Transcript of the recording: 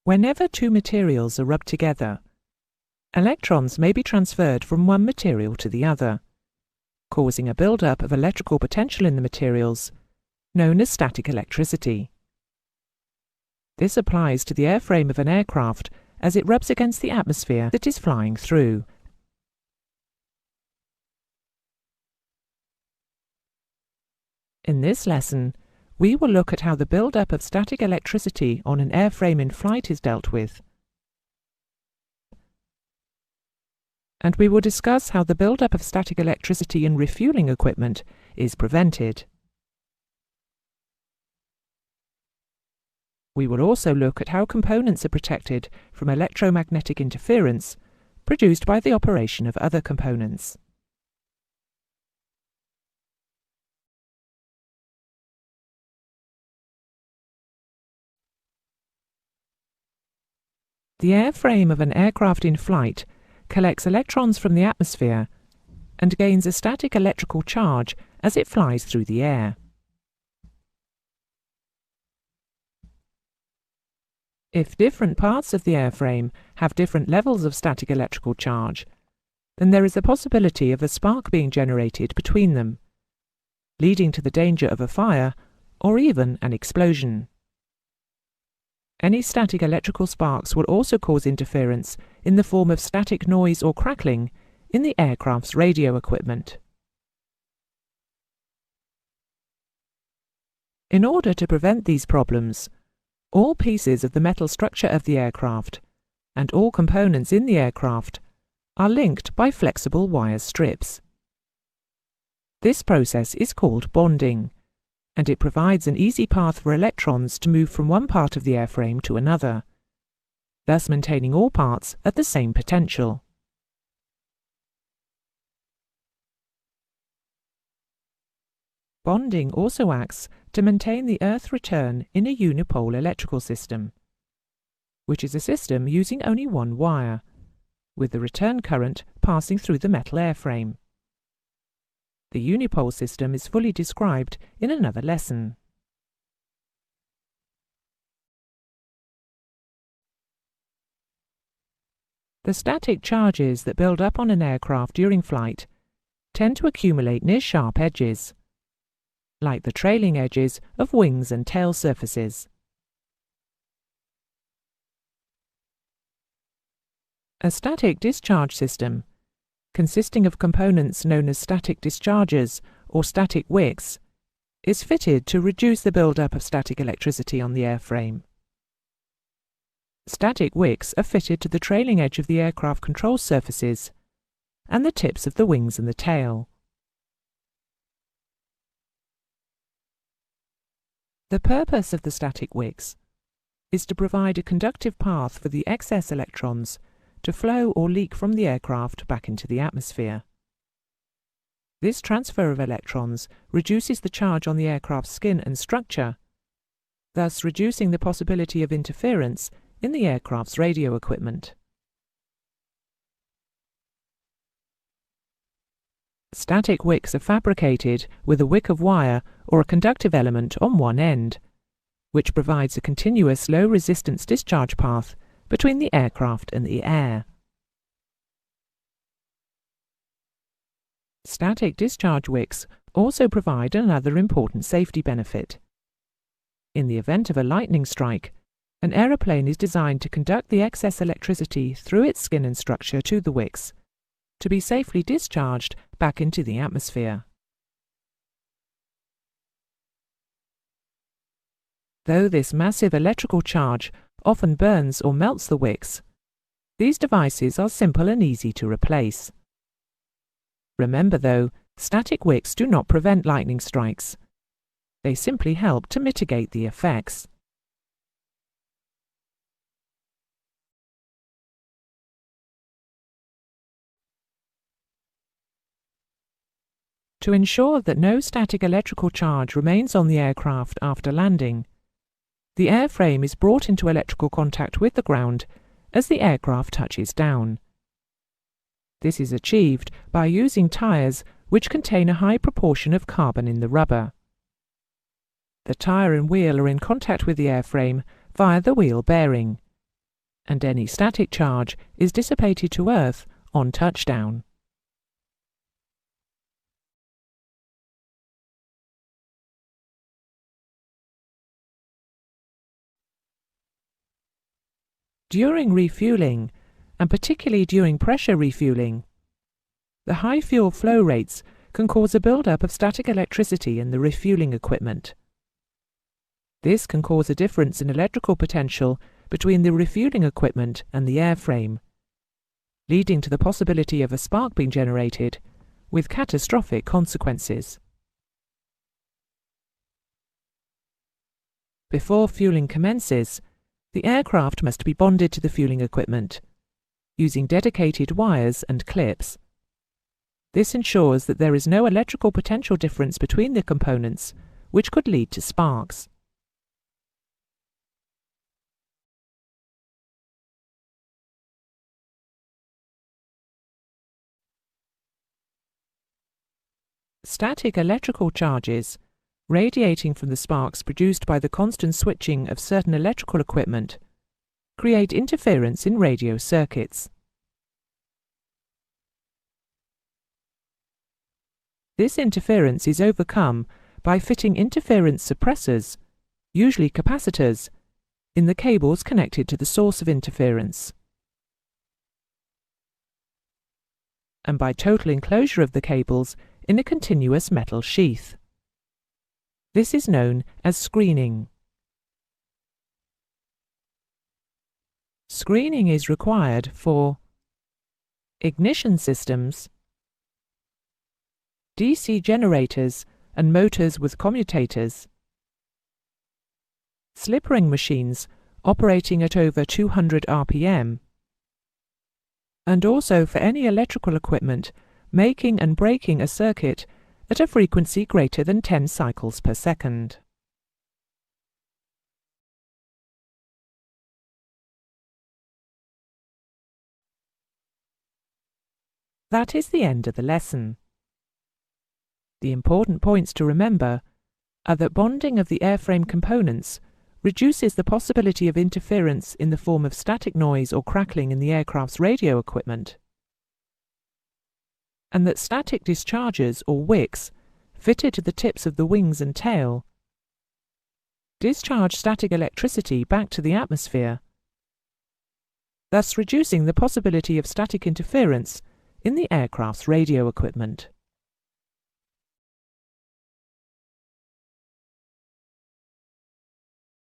Whenever two materials are rubbed together, electrons may be transferred from one material to the other, causing a build-up of electrical potential in the materials, known as static electricity. This applies to the airframe of an aircraft as it rubs against the atmosphere that is flying through. In this lesson, we will look at how the build-up of static electricity on an airframe in flight is dealt with. And we will discuss how the build-up of static electricity in refueling equipment is prevented. We will also look at how components are protected from electromagnetic interference produced by the operation of other components. The airframe of an aircraft in flight collects electrons from the atmosphere and gains a static electrical charge as it flies through the air. If different parts of the airframe have different levels of static electrical charge, then there is a possibility of a spark being generated between them, leading to the danger of a fire or even an explosion. Any static electrical sparks will also cause interference in the form of static noise or crackling in the aircraft's radio equipment. In order to prevent these problems, all pieces of the metal structure of the aircraft and all components in the aircraft are linked by flexible wire strips. This process is called bonding, and it provides an easy path for electrons to move from one part of the airframe to another, thus maintaining all parts at the same potential. Bonding also acts to maintain the earth return in a unipole electrical system, which is a system using only one wire, with the return current passing through the metal airframe. The unipole system is fully described in another lesson. The static charges that build up on an aircraft during flight tend to accumulate near sharp edges, like the trailing edges of wings and tail surfaces. A static discharge system, consisting of components known as static dischargers or static wicks, is fitted to reduce the build-up of static electricity on the airframe. Static wicks are fitted to the trailing edge of the aircraft control surfaces and the tips of the wings and the tail. The purpose of the static wicks is to provide a conductive path for the excess electrons to flow or leak from the aircraft back into the atmosphere. This transfer of electrons reduces the charge on the aircraft's skin and structure, thus reducing the possibility of interference in the aircraft's radio equipment. Static wicks are fabricated with a wick of wire or a conductive element on one end, which provides a continuous low-resistance discharge path between the aircraft and the air. Static discharge wicks also provide another important safety benefit. In the event of a lightning strike, an aeroplane is designed to conduct the excess electricity through its skin and structure to the wicks, to be safely discharged back into the atmosphere. Though this massive electrical charge often burns or melts the wicks, these devices are simple and easy to replace. Remember though, static wicks do not prevent lightning strikes. They simply help to mitigate the effects. To ensure that no static electrical charge remains on the aircraft after landing, the airframe is brought into electrical contact with the ground as the aircraft touches down. This is achieved by using tyres which contain a high proportion of carbon in the rubber. The tyre and wheel are in contact with the airframe via the wheel bearing, and any static charge is dissipated to Earth on touchdown. During refueling, and particularly during pressure refueling, the high fuel flow rates can cause a build-up of static electricity in the refueling equipment. This can cause a difference in electrical potential between the refueling equipment and the airframe, leading to the possibility of a spark being generated with catastrophic consequences. Before fueling commences, the aircraft must be bonded to the fueling equipment, using dedicated wires and clips. This ensures that there is no electrical potential difference between the components, which could lead to sparks. Static electrical charges, radiating from the sparks produced by the constant switching of certain electrical equipment, create interference in radio circuits. This interference is overcome by fitting interference suppressors, usually capacitors, in the cables connected to the source of interference, and by total enclosure of the cables in a continuous metal sheath. This is known as screening. Screening is required for ignition systems, DC generators and motors with commutators, slip ring machines operating at over 200 RPM, and also for any electrical equipment making and breaking a circuit at a frequency greater than 10 cycles per second. That is the end of the lesson. The important points to remember are that bonding of the airframe components reduces the possibility of interference in the form of static noise or crackling in the aircraft's radio equipment, and that static dischargers or wicks fitted to the tips of the wings and tail discharge static electricity back to the atmosphere, thus reducing the possibility of static interference in the aircraft's radio equipment.